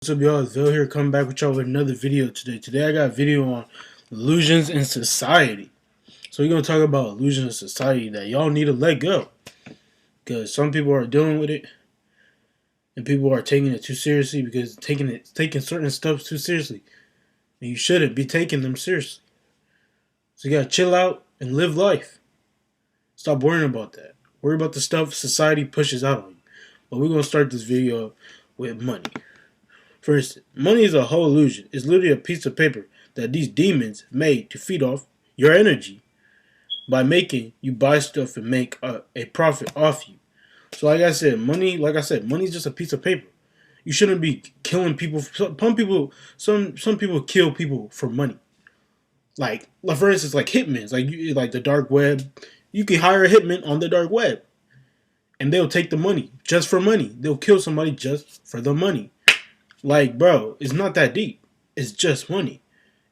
What's up, y'all? It's Vil here, coming back with y'all with another video today. Today I got a video on illusions in society. So we're going to talk about illusions in society that y'all need to let go. Because some people are dealing with it, and people are taking it too seriously because taking certain stuff too seriously. And you shouldn't be taking them seriously. So you got to chill out and live life. Stop worrying about that. Worry about the stuff society pushes out on you. But we're going to start this video with money. First, money is a whole illusion. It's literally a piece of paper that these demons made to feed off your energy by making you buy stuff and make a profit off you. So money is just a piece of paper. You shouldn't be killing people. Some people kill people for money. Like for instance, like hitmen, like the dark web. You can hire a hitman on the dark web, and they'll take the money just for money. They'll kill somebody just for the money. Like, bro, it's not that deep. It's just money.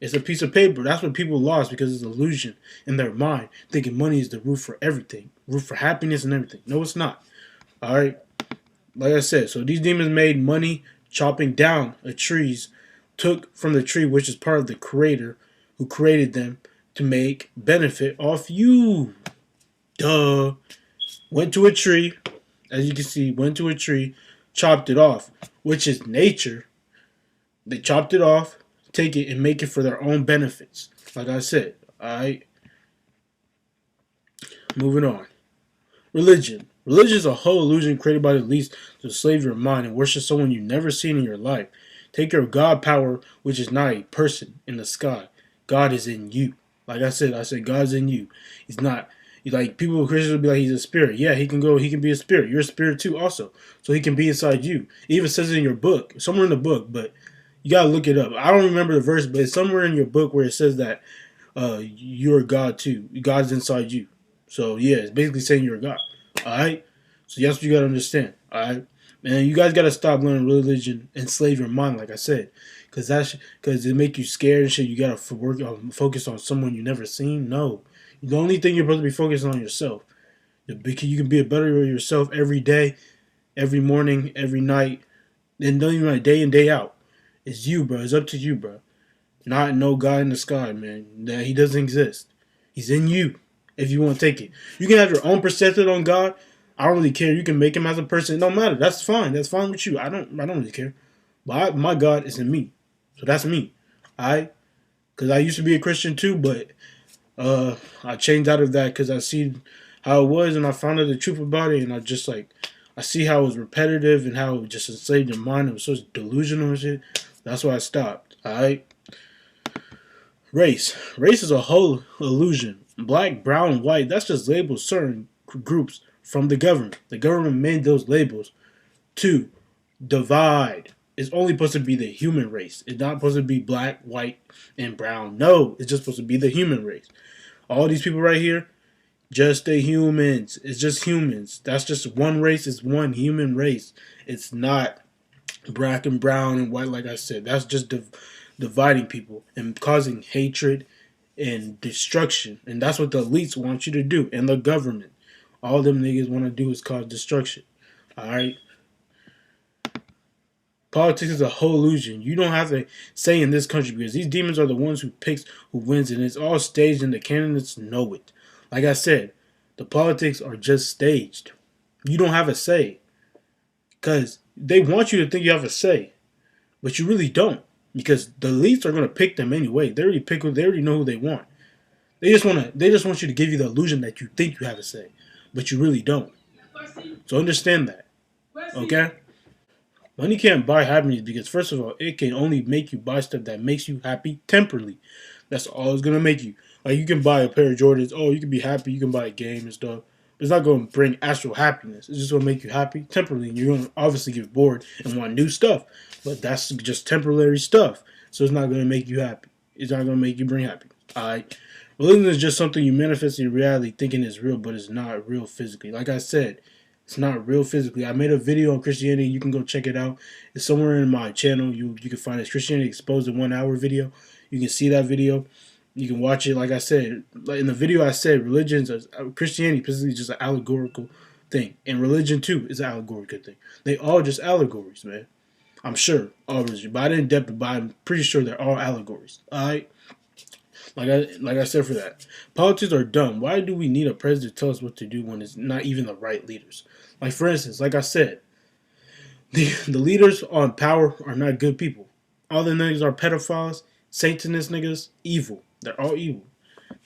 It's a piece of paper. That's what people lost because it's an illusion in their mind, thinking money is the root for everything, root for happiness and everything. No, it's not. All right. Like I said, so these demons made money chopping down trees, took from the tree, which is part of the creator who created them, to make benefit off you. Duh. Went to a tree, as you can see, chopped it off, which is nature. They chopped it off, take it, and make it for their own benefits. Like I said, alright? Moving on. Religion. Religion is a whole illusion created by the elites to slave your mind and worship someone you've never seen in your life. Take your God power, which is not a person in the sky. God is in you. Like I said God's in you. He's not. Like people, Christians will be like, he's a spirit. Yeah, he can be a spirit. You're a spirit too, also. So he can be inside you. It even says it in your book, somewhere in the book, but you gotta look it up. I don't remember the verse, but it's somewhere in your book where it says that you're God too. God's inside you. So yeah, it's basically saying you're a God. Alright? So that's what you gotta understand. Alright? And you guys gotta stop learning religion, enslave your mind, like I said. Because it make you scared and shit. You gotta focus on someone you never seen. No. The only thing you're supposed to be focusing on yourself. Because you can be a better yourself every day, every morning, every night, and don't even like day in, day out. It's you, bro. It's up to you, bro. Not no God in the sky, man. That he doesn't exist. He's in you. If you want to take it, you can have your own perception on God. I don't really care. You can make him as a person. It don't matter. That's fine. That's fine with you. I don't really care. But my God is in me, so that's me. Alright. Because I used to be a Christian too, but I changed out of that because I see how it was, and I found out the truth about it, and I see how it was repetitive and how it just enslaved your mind. It was so delusional and shit. That's why I stopped. Alright? Race. Race is a whole illusion. Black, brown, white, that's just labels certain groups from the government. The government made those labels to divide. It's only supposed to be the human race. It's not supposed to be black, white, and brown. No, it's just supposed to be the human race. All these people right here, just the humans. It's just humans. That's just one race. It's one human race. It's not black and brown and white, like I said. That's just dividing people and causing hatred and destruction. And that's what the elites want you to do. And the government. All them niggas want to do is cause destruction. Alright? Politics is a whole illusion. You don't have to say in this country because these demons are the ones who picks who wins, and it's all staged and the candidates know it. Like I said, the politics are just staged. You don't have a say because they want you to think you have a say, but you really don't because the elites are going to pick them anyway. They already know who they want. They just want you to give you the illusion that you think you have a say, but you really don't. So understand that. Okay? Money can't buy happiness because, first of all, it can only make you buy stuff that makes you happy temporarily. That's all it's going to make you. Like, you can buy a pair of Jordans. Oh, you can be happy. You can buy a game and stuff. But it's not going to bring actual happiness. It's just going to make you happy temporarily. And you're going to obviously get bored and want new stuff. But that's just temporary stuff. So it's not going to make you happy. It's not going to make you bring happiness. Alright? Religion is just something you manifest in reality thinking is real, but it's not real physically. Like I said, it's not real physically. I made a video on Christianity. You can go check it out. It's somewhere in my channel. You can find it. Christianity Exposed in 1 hour video. You can see that video. You can watch it. Like I said, like in the video I said, Christianity is just an allegorical thing. And religion too is an allegorical thing. They all just allegories, man. I'm sure all religion, but I didn't depth it. But I'm pretty sure they're all allegories. All right, like I said for that, politics are dumb. Why do we need a president to tell us what to do when it's not even the right leaders? Like for instance, like I said, the leaders on power are not good people. All the niggas are pedophiles, Satanist niggas, evil. They're all evil.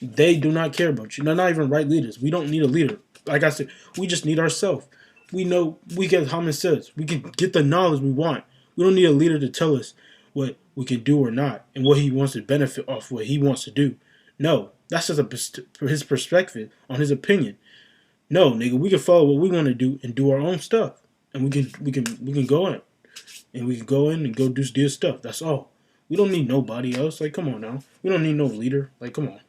They do not care about you. They're not even right leaders. We don't need a leader. Like I said, we just need ourselves. We know we get common sense. We can get the knowledge we want. We don't need a leader to tell us what we can do or not and what he wants to benefit off what he wants to do. No, that's just his perspective on his opinion. No, nigga, we can follow what we want to do and do our own stuff, and we can go in and we can go in and go do this stuff. That's all. We don't need nobody else. Like, come on now. We don't need no leader. Like, come on.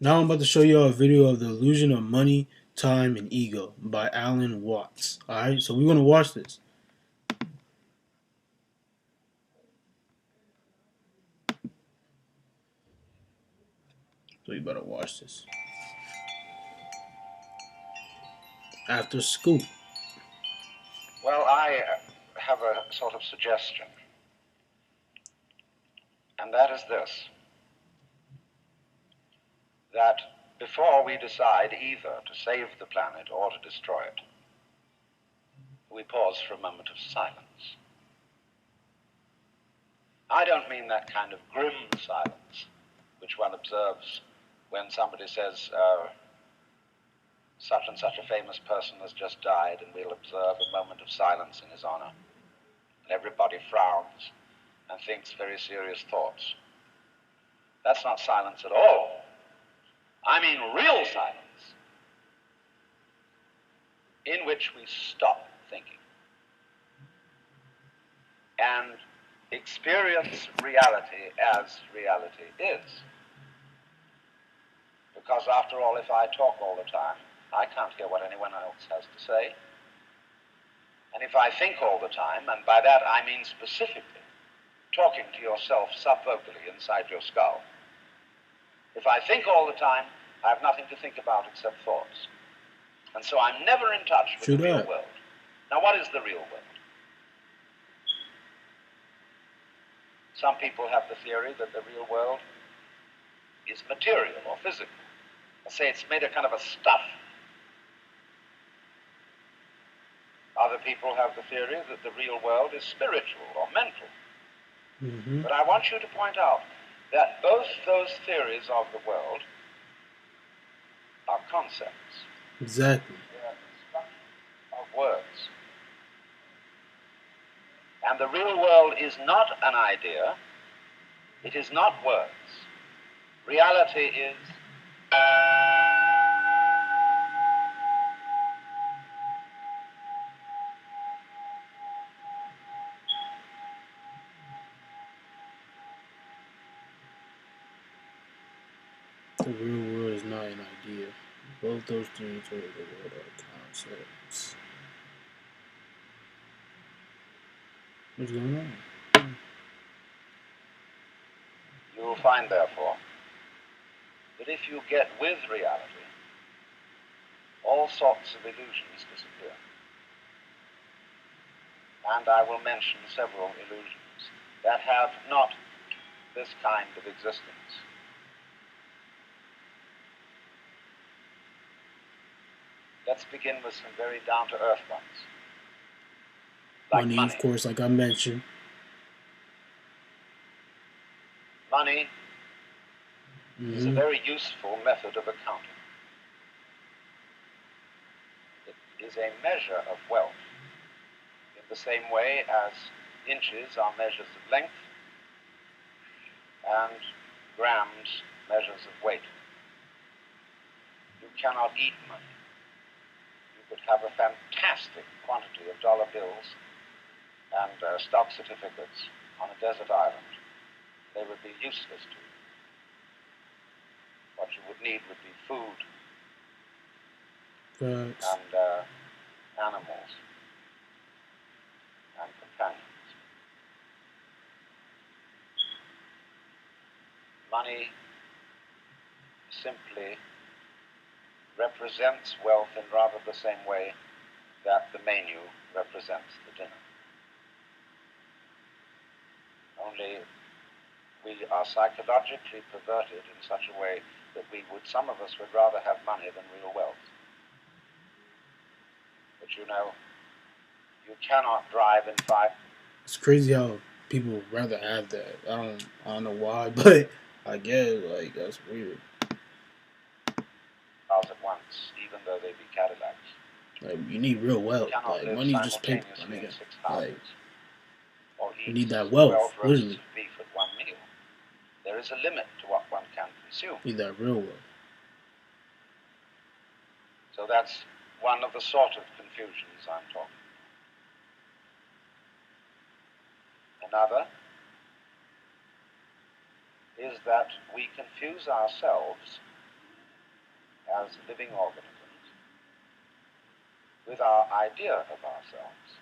Now I'm about to show you a video of The Illusion of Money, Time, and Ego by Alan Watts. Alright, so we're going to watch this. So you better watch this. After school. Well, I have a sort of suggestion, and that is this, that before we decide either to save the planet or to destroy it, we pause for a moment of silence. I don't mean that kind of grim silence which one observes when somebody says, such and such a famous person has just died, and we'll observe a moment of silence in his honor. And everybody frowns and thinks very serious thoughts. That's not silence at all. I mean real silence, in which we stop thinking and experience reality as reality is. Because after all, if I talk all the time, I can't hear what anyone else has to say. And if I think all the time, and by that I mean specifically talking to yourself subvocally inside your skull, if I think all the time, I have nothing to think about except thoughts. And so I'm never in touch with the real world. Now, what is the real world? Some people have the theory that the real world is material or physical. They say it's made of kind of a stuff. Other people have the theory that the real world is spiritual or mental. Mm-hmm. But I want you to point out that both those theories of the world are concepts. Exactly. They are construction of words. And the real world is not an idea. It is not words. Reality is the real world is not an idea. Both those things are the world are concepts. What's going on? You will find, therefore, that if you get with reality, all sorts of illusions disappear. And I will mention several illusions that have not this kind of existence. Let's begin with some very down-to-earth ones. Like Money, of course, like I mentioned. Money is a very useful method of accounting. It is a measure of wealth in the same way as inches are measures of length and grams measures of weight. You cannot eat money. You could have a fantastic quantity of dollar bills and stock certificates on a desert island. They would be useless to you. What you would need would be food and animals and companions. Money simply represents wealth in rather the same way that the menu represents the dinner. Unfortunately, we are psychologically perverted in such a way that some of us would rather have money than real wealth. But you know, you cannot drive in 5. It's crazy how people would rather have that. I don't know why, but I guess like that's weird. Cars at once, even though they be Cadillacs. Like you need real You wealth. cannot Like live money's just paper, my simultaneously in nigga. 6 Like houses or you eat need that 12 wealth, roasts literally. of beef at one meal. There is a limit to what one can consume. You need that real wealth. So that's one of the sort of confusions I'm talking about. Another is that we confuse ourselves as living organisms with our idea of ourselves.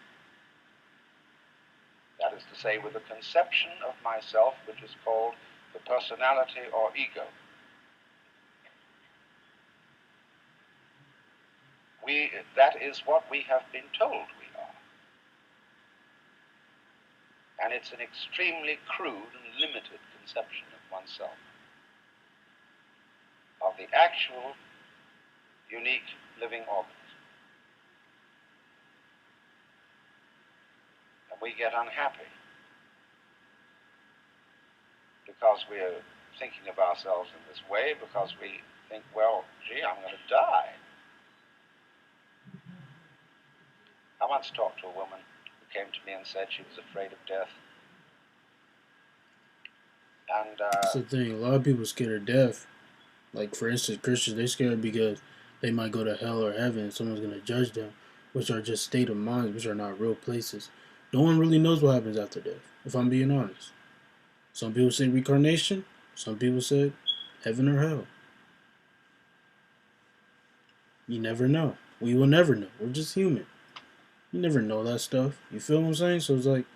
That is to say, with a conception of myself which is called the personality or ego. That is what we have been told we are. And it's an extremely crude and limited conception of oneself, of the actual, unique living organism. And we get unhappy because we're thinking of ourselves in this way, because we think, well, gee, I'm going to die. I once talked to a woman who came to me and said she was afraid of death. And That's the thing. A lot of people scared of death. Like for instance, Christians they scared because they might go to hell or heaven and someone's gonna judge them, which are just state of minds, which are not real places. No one really knows what happens after death, if I'm being honest. Some people say reincarnation, some people say heaven or hell. You never know. We will never know. We're just human. You never know that stuff. You feel what I'm saying? So it's like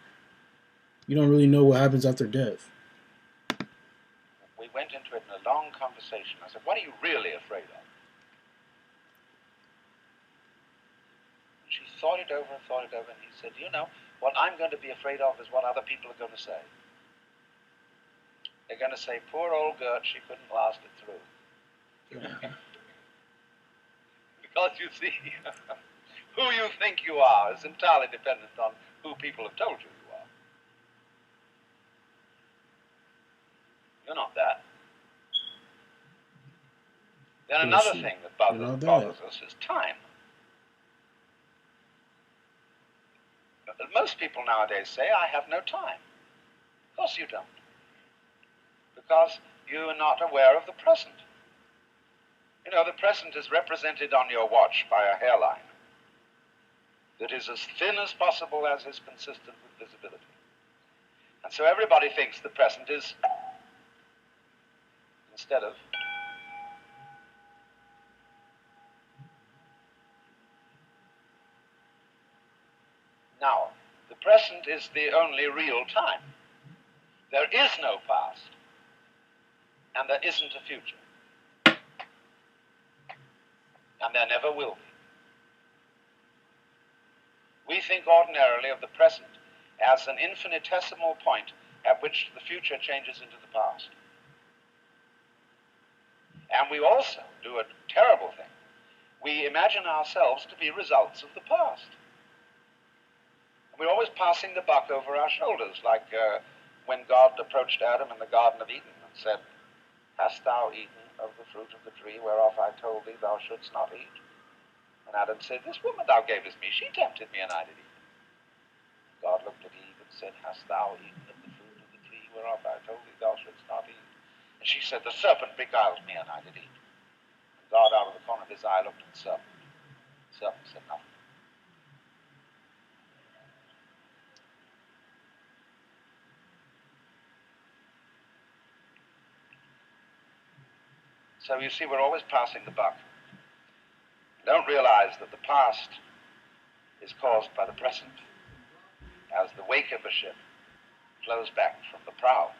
you don't really know what happens after death. we went into it in a long conversation. I said, what are you really afraid of? And she thought it over, and he said, you know, what I'm going to be afraid of is what other people are going to say. They're going to say, poor old Gert, she couldn't last it through. Because you see, who you think you are is entirely dependent on who people have told you you are. You're not that. Then another thing that bothers us is time. Most people nowadays say, I have no time. Of course you don't. Because you are not aware of the present. You know, the present is represented on your watch by a hairline that is as thin as possible, as is consistent with visibility. And so everybody thinks the present is instead of now. The present is the only real time. There is no past, and there isn't a future, and there never will be. We think ordinarily of the present as an infinitesimal point at which the future changes into the past. And we also do a terrible thing. We imagine ourselves to be results of the past. We're always passing the buck over our shoulders, like when God approached Adam in the Garden of Eden and said, hast thou eaten of the fruit of the tree whereof I told thee thou shouldst not eat? And Adam said, this woman thou gavest me, she tempted me and I did eat. God looked at Eve and said, hast thou eaten of the fruit of the tree whereof I told thee thou shouldst not eat? And she said, the serpent beguiled me and I did eat. And God out of the corner of his eye looked at the serpent. The serpent said nothing. So you see, we're always passing the buck. Don't realize that the past is caused by the present, as the wake of a ship flows back from the prow.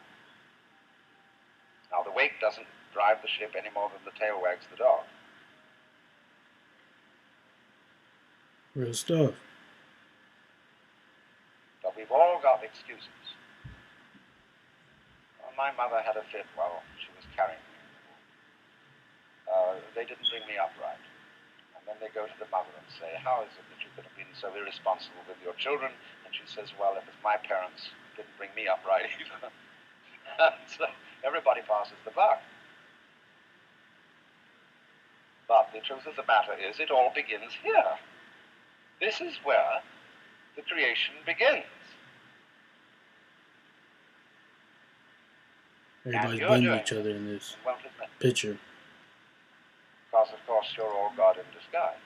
Now, the wake doesn't drive the ship any more than the tail wags the dog. Real stuff. But we've all got excuses. my mother had a fit while she was carrying me. They didn't bring me up right. And then they go to the mother and say, how is it that you could have been so irresponsible with your children? And she says, well, it was my parents who didn't bring me up right either. So everybody passes the buck. But the truth of the matter is, it all begins here. This is where the creation begins. Everybody's blaming each other in this picture. Because, of course, you're all God in disguise.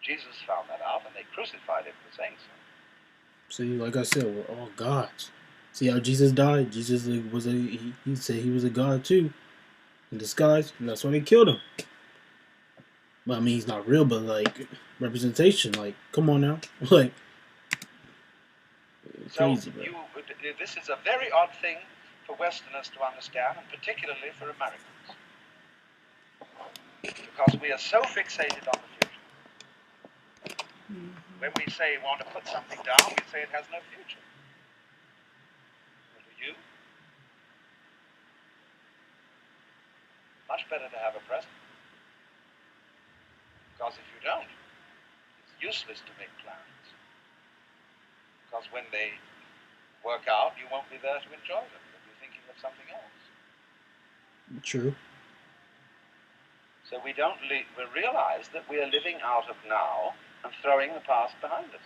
Jesus found that out, and they crucified him for saying so. See, like I said, we're all gods. See how Jesus died? Jesus was he said he was a god too, in disguise, and that's why they killed him. But I mean, he's not real, but like representation. Like, come on now, like crazy, bro. This is a very odd thing for Westerners to understand, and particularly for Americans, because we are so fixated on the future. When we say we want to put something down, we say it has no future. Well, do you? Much better to have a present. Because if you don't, it's useless to make plans. Because when they work out, you won't be there to enjoy them. You'll be thinking of something else. True. So we realize that we are living out of now and throwing the past behind us.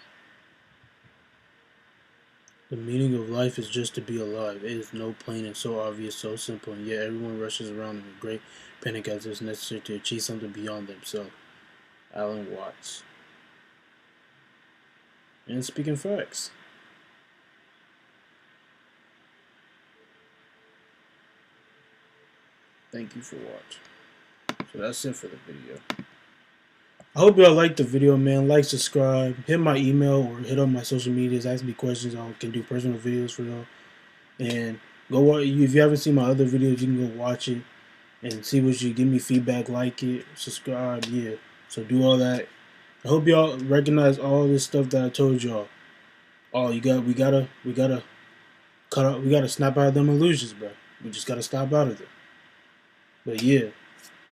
The meaning of life is just to be alive. It is no plain and so obvious, so simple, and yet everyone rushes around in a great panic as if it's necessary to achieve something beyond themselves. Alan Watts. And speaking facts. Thank you for watching. So that's it for the video. I hope y'all liked the video, man. Like, subscribe, hit my email or hit up my social medias, ask me questions. I can do personal videos for y'all. And go watch. If you haven't seen my other videos, you can go watch it and see what you give me feedback, like it, subscribe, yeah. So do all that. I hope y'all recognize all this stuff that I told y'all. Oh, we gotta cut out, we gotta snap out of them illusions, bro. We just gotta stop out of them. But yeah.